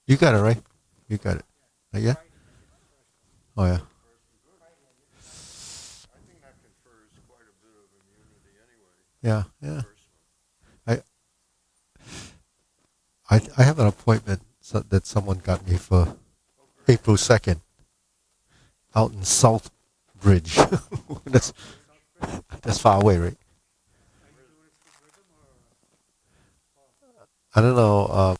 You got it right. You got it. Yeah. Oh yeah. Yeah. Yeah. I I have an appointment that someone got me for April 2nd out in South Bridge. that's that's far away, right? I don't know.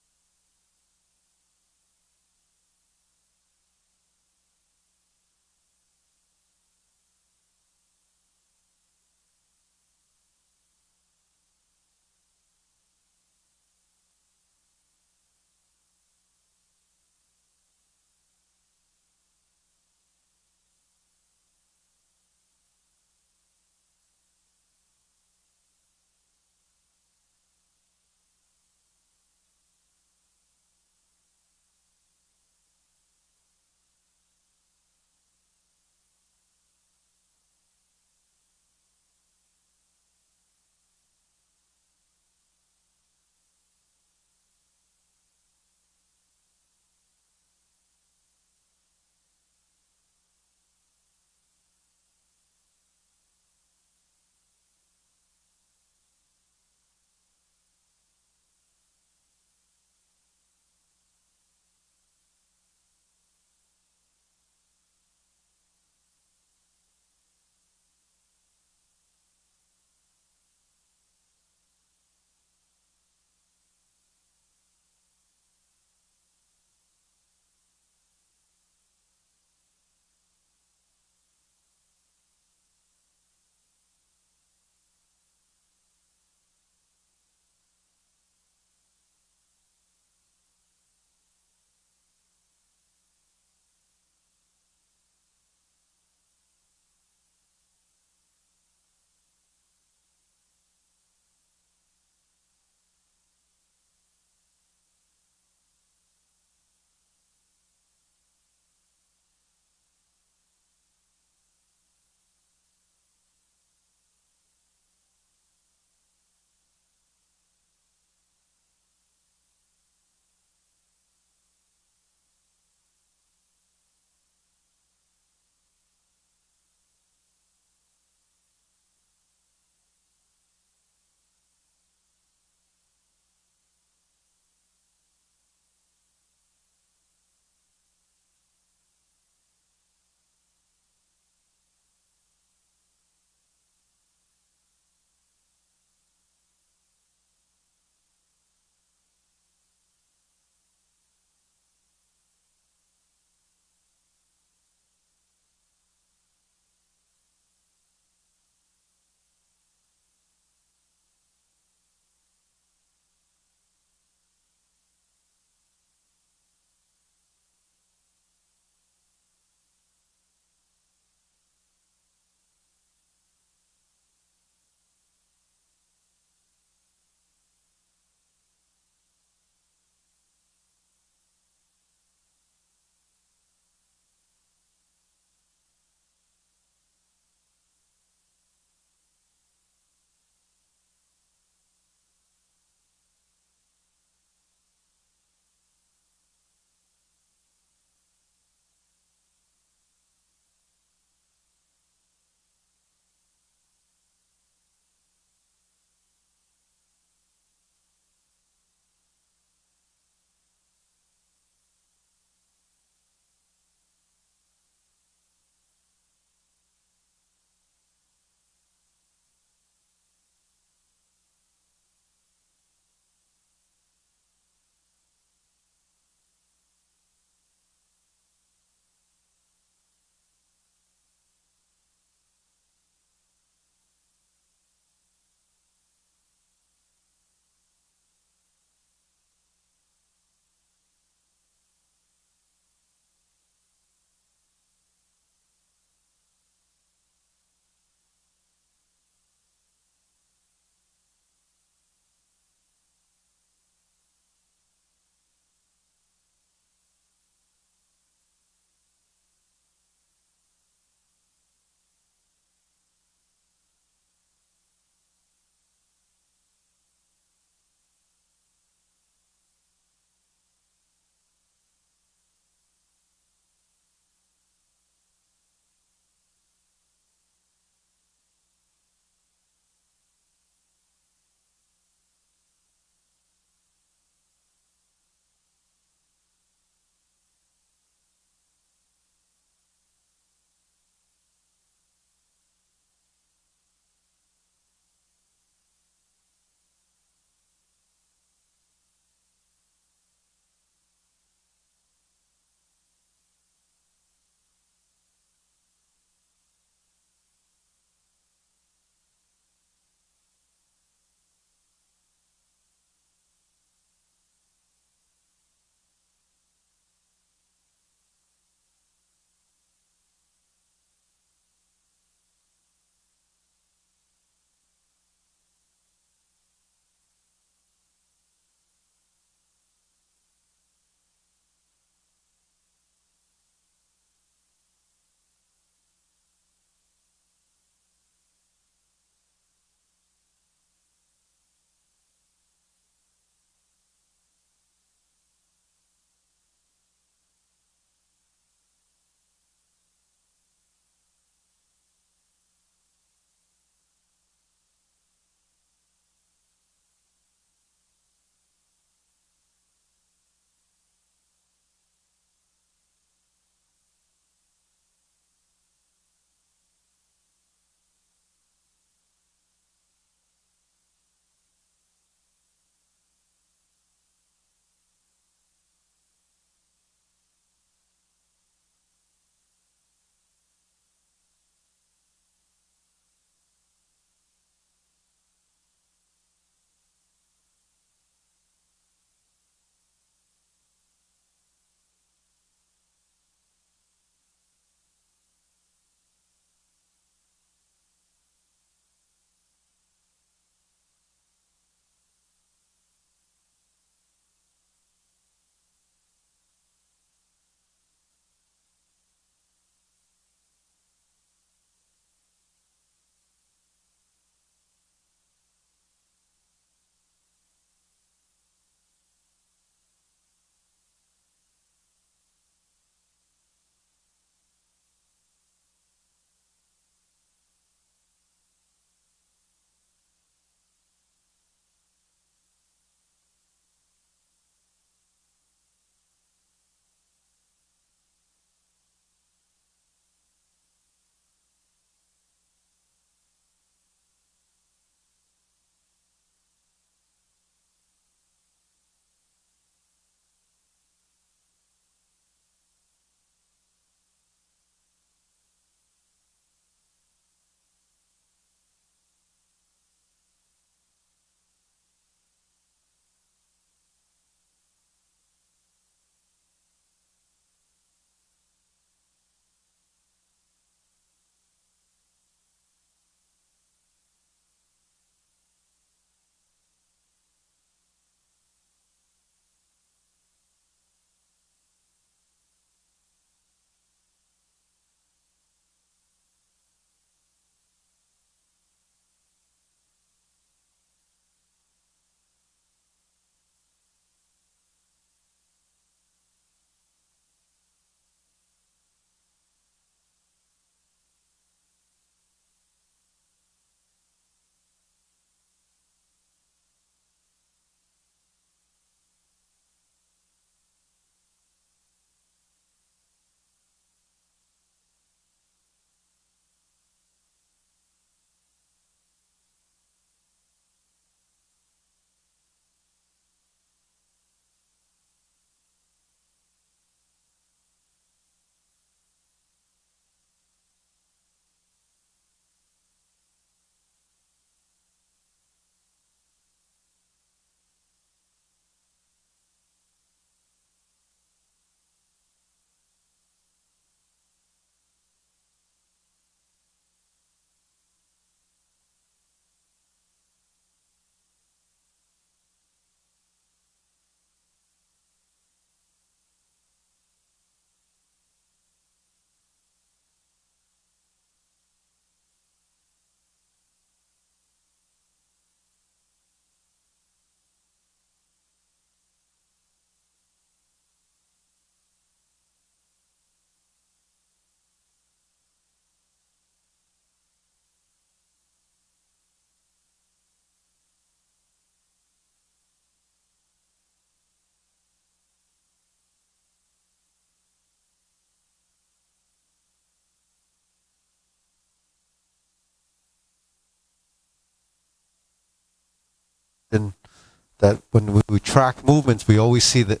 that when we track movements, we only see the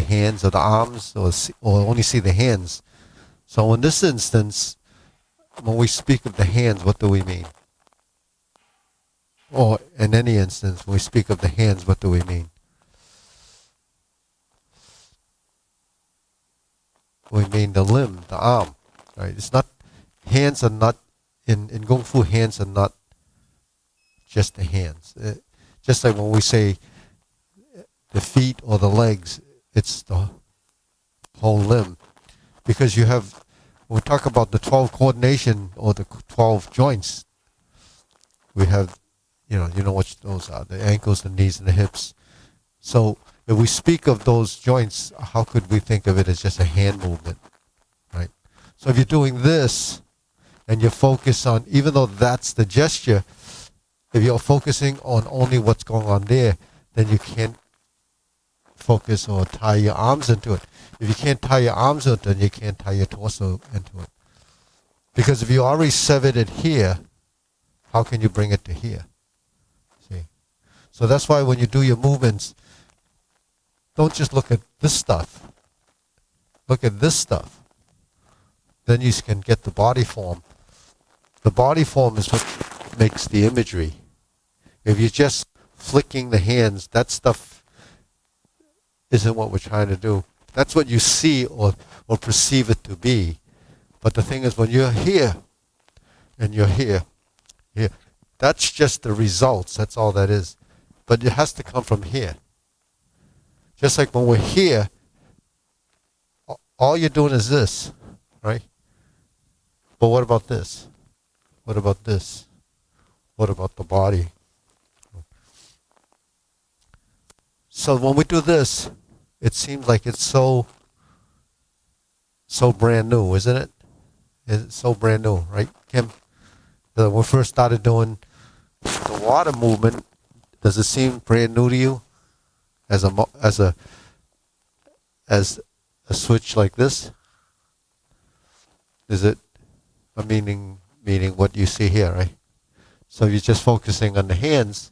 hands or the arms, or only see the hands. So in this instance, when we speak of the hands, what do we mean? Or in any instance, when we speak of the hands, what do we mean? We mean the limb, the arm, right? It's not, hands are not, in Kung Fu, hands are not just the hands. Just like when we say the feet or the legs, it's the whole limb. Because you have, when we talk about the 12 coordination or the 12 joints, we have, you know what those are, the ankles, the knees, and the hips. So if we speak of those joints, how could we think of it as just a hand movement, right? So if you're doing this and you focus on, even though that's the gesture, if you're focusing on only what's going on there, then you can't focus or tie your arms into it. If you can't tie your arms into it, then you can't tie your torso into it. Because if you already severed it here, how can you bring it to here? See? So that's why when you do your movements, don't just look at this stuff. Look at this stuff. Then you can get the body form. The body form is what makes the imagery. If you're just flicking the hands, that stuff isn't what we're trying to do. That's what you see or perceive it to be. But the thing is, when you're here and you're here, that's just the results. That's all that is. But it has to come from here. Just like when we're here, all you're doing is this, right? But what about this? What about this? What about the body? So when we do this, it seems like it's so brand new, isn't it? It's so brand new, right, Kim? When we first started doing the water movement, does it seem brand new to you? As a switch like this? Is it a meaning what you see here, right? So you're just focusing on the hands.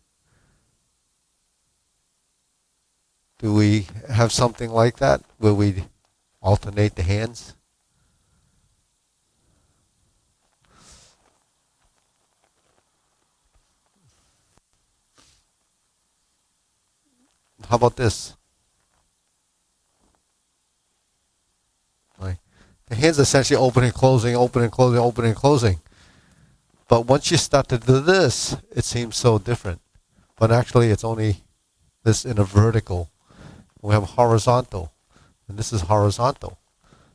Do we have something like that where we alternate the hands? How about this? Right. The hands are essentially opening, closing, opening, closing, opening, closing. But once you start to do this, it seems so different. But actually, it's only this in a vertical. We have horizontal, and this is horizontal.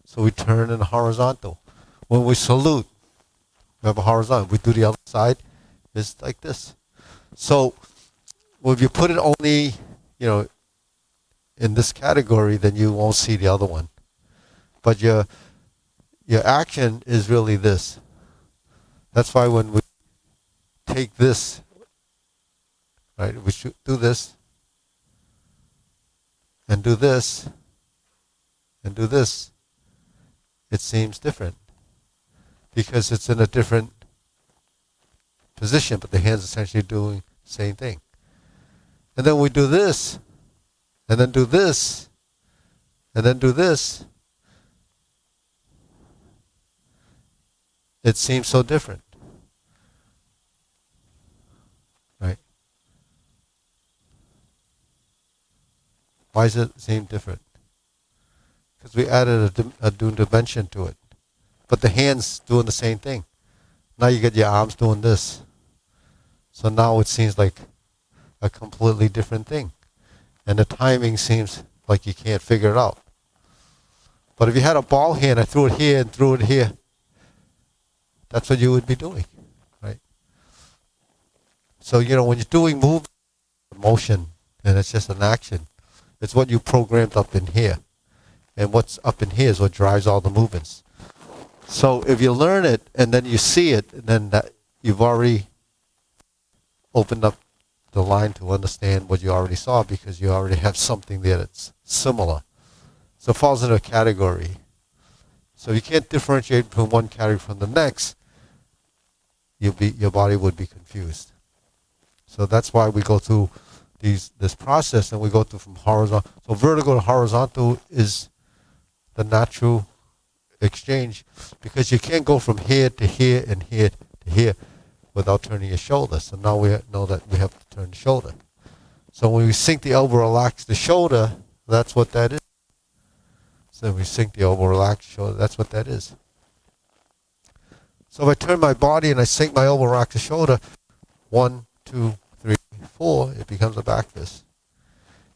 So we turn in horizontal. When we salute, we have a horizontal. We do the other side, it's like this. So if you put it only, in this category, then you won't see the other one. But your action is really this. That's why when we take this, right, we should do this, and do this, and do this, it seems different. Because it's in a different position, but the hand's essentially doing the same thing. And then we do this, and then do this, and then do this. It seems so different. Right? Why does it seem different? Because we added a new dimension to it. But the hand's doing the same thing. Now you get your arms doing this. So now it seems like a completely different thing. And the timing seems like you can't figure it out. But if you had a ball hand, I threw it here and threw it here, that's what you would be doing, right? So, when you're doing motion, and it's just an action, it's what you programmed up in here. And what's up in here is what drives all the movements. So if you learn it, and then you see it, then that you've already opened up the line to understand what you already saw, because you already have something there that's similar. So it falls into a category. So you can't differentiate between one category from the next. Your body would be confused. So that's why we go through this process, and we go through from horizontal. So vertical to horizontal is the natural exchange, because you can't go from here to here and here to here without turning your shoulder. So now we know that we have to turn the shoulder. So when we sink the elbow, relax the shoulder, that's what that is. So we sink the elbow, relax the shoulder, that's what that is. So if I turn my body and I sink my elbow, relax the shoulder, 1, 2, 3, 4, it becomes a back fist.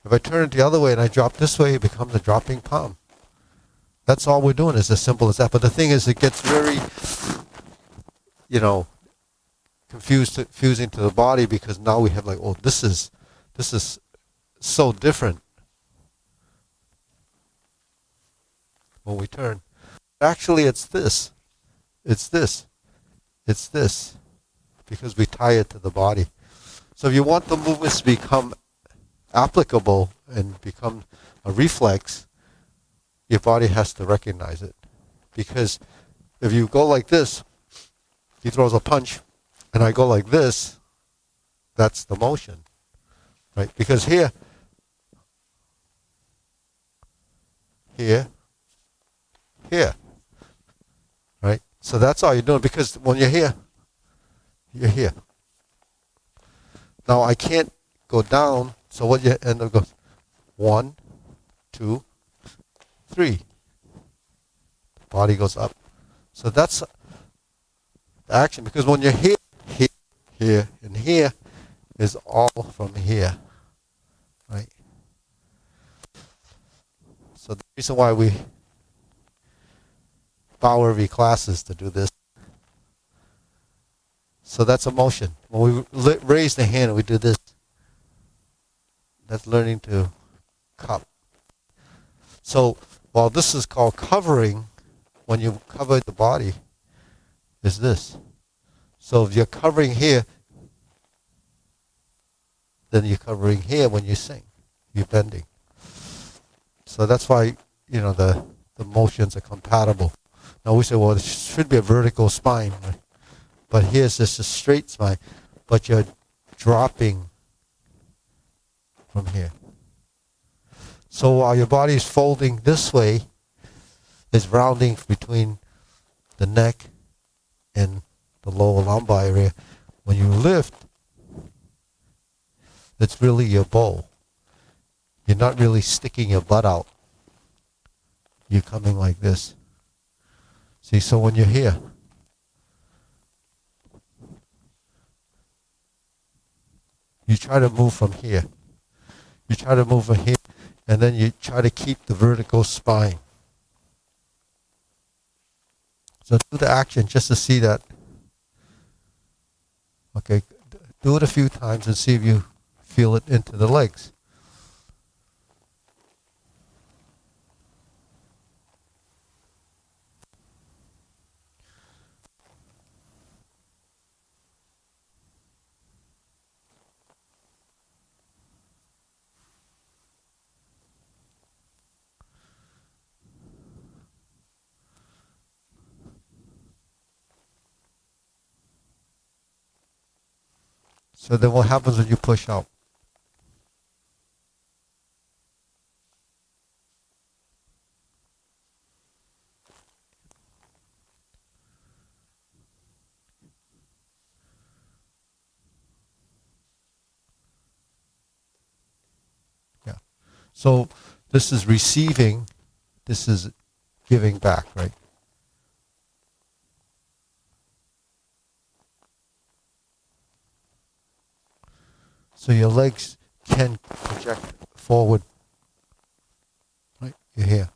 If I turn it the other way and I drop this way, it becomes a dropping palm. That's all we're doing, is as simple as that. But the thing is, it gets very, confusing to the body, because now we have like, oh, this is so different when we turn. Actually, it's this. It's this. It's this. Because we tie it to the body. So if you want the movements to become applicable and become a reflex, your body has to recognize it. Because if you go like this, he throws a punch, and I go like this, that's the motion. Right? Because here, right? So that's all you're doing, because when you're here, you're here. Now I can't go down, so what you end up goes 1, 2, 3. Body goes up. So that's the action, because when you're here, here, and here is all from here, right? So the reason why we bow every class is to do this. So that's a motion. When we raise the hand and we do this, that's learning to cup. So while this is called covering, when you cover the body, is this. So if you're covering here, then you're covering here when you sing. You're bending. So that's why, the motions are compatible. Now we say, well, it should be a vertical spine, right? But here's just a straight spine, but you're dropping from here. So while your body is folding this way, it's rounding between the neck and the lower lumbar area. When you lift, it's really your bowl. You're not really sticking your butt out. You're coming like this. See, so when you're here, you try to move from here. You try to move from here, and then you try to keep the vertical spine. So do the action just to see that. Okay, do it a few times and see if you feel it into the legs. So then what happens when you push out? Yeah. So this is receiving, this is giving back, right? So your legs can project forward, right? You're here.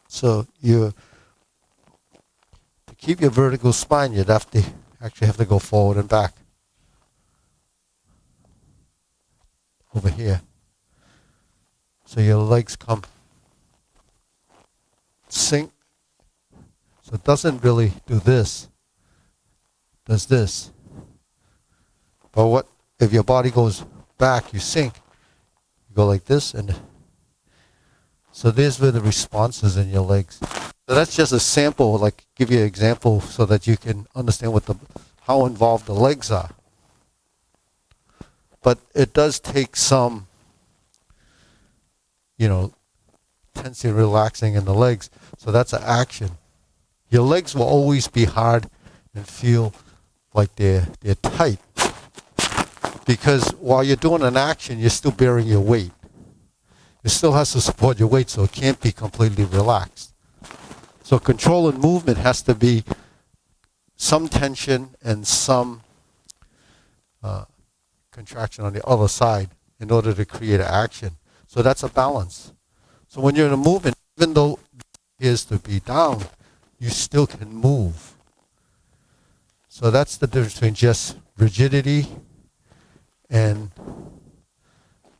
So to keep your vertical spine, you'd actually have to go forward and back. Over here. So your legs come sink. So it doesn't really do this. It does this. But what if your body goes back, you sink. You go like this, and so there's where the responses in your legs. So that's just a sample, like give you an example so that you can understand how involved the legs are. But it does take some, tensing, relaxing in the legs. So that's an action. Your legs will always be hard and feel like they're tight. Because while you're doing an action, you're still bearing your weight. It still has to support your weight, so it can't be completely relaxed. So control and movement has to be some tension and some contraction on the other side in order to create an action. So that's a balance. So when you're in a movement, even though it appears to be down, you still can move. So that's the difference between just rigidity and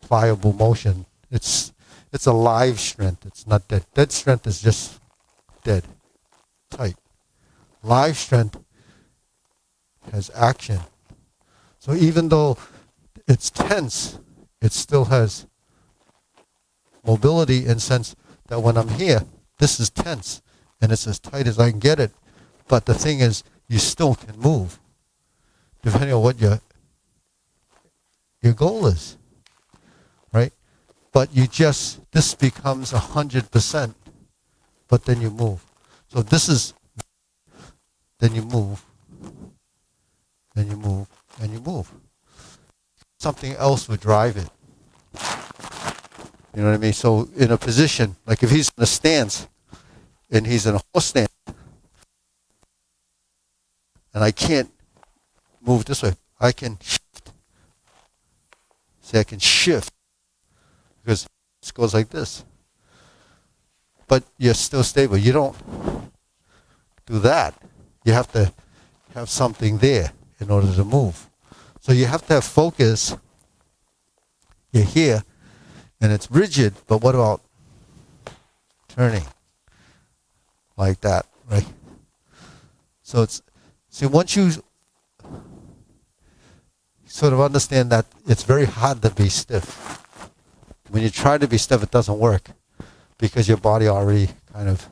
pliable motion. It's a live strength. It's not dead. Dead strength is just dead, tight. Live strength has action. So even though it's tense, it still has mobility in the sense that when I'm here, this is tense and it's as tight as I can get it. But the thing is, you still can move, depending on what your goal is, right? But this becomes 100%, but then you move. So then you move, and you move, and you move. Something else would drive it. You know what I mean? So in a position, like if he's in a stance, and he's in a horse stance, and I can't move this way, I can shift. See, I can shift, because it goes like this. But you're still stable. You don't do that. You have to have something there in order to move. So you have to have focus. You're here, and it's rigid, but what about turning? Like that, right? So once you sort of understand that it's very hard to be stiff. When you try to be stiff, it doesn't work because your body already kind of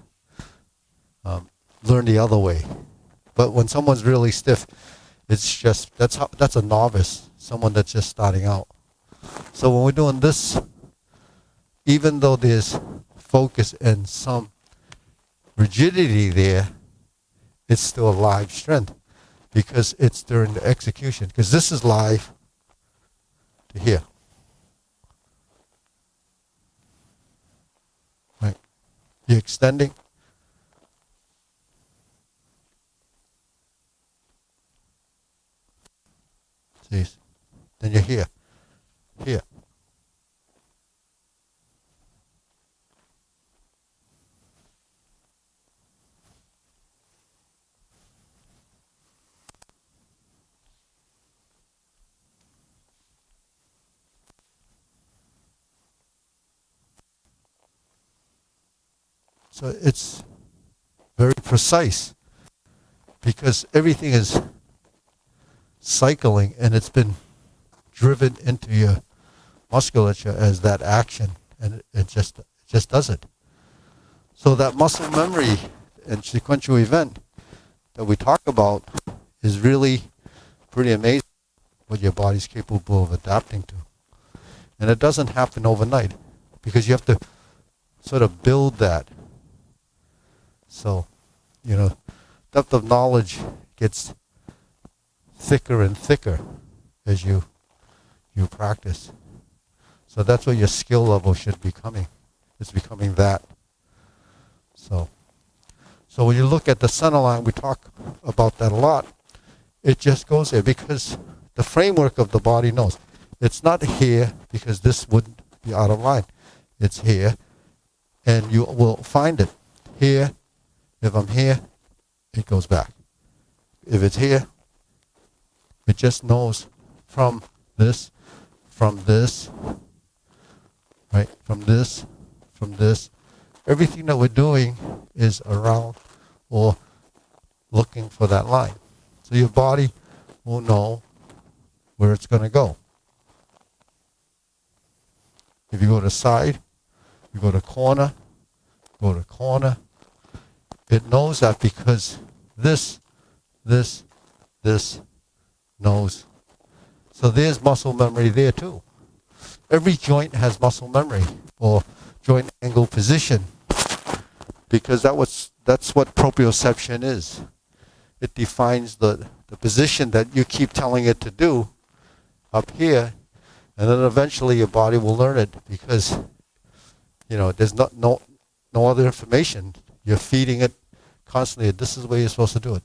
learned the other way. But when someone's really stiff, it's just, that's a novice, someone that's just starting out. So when we're doing this, even though there's focus and some rigidity there, it's still a live strength because it's during the execution. Because this is live to here. Right? You're extending. See? Then you're here. Here. So it's very precise because everything is cycling and it's been driven into your musculature as that action, and it just does it. So that muscle memory and sequential event that we talk about is really pretty amazing what your body's capable of adapting to. And it doesn't happen overnight because you have to sort of build that. So, depth of knowledge gets thicker and thicker as you practice. So that's what your skill level should be becoming. It's becoming that. So when you look at the center line, we talk about that a lot. It just goes there because the framework of the body knows. It's not here because this wouldn't be out of line. It's here, and you will find it here. If I'm here, it goes back. If it's here, it just knows from this, right? From this. Everything that we're doing is around or looking for that line. So your body will know where it's going to go. If you go to side, you go to corner, It knows that because this, this knows. So there's muscle memory there too. Every joint has muscle memory or joint angle position, because that's what proprioception is. It defines the position that you keep telling it to do up here, and then eventually your body will learn it, because there's no other information. You're feeding it constantly. This is the way you're supposed to do it.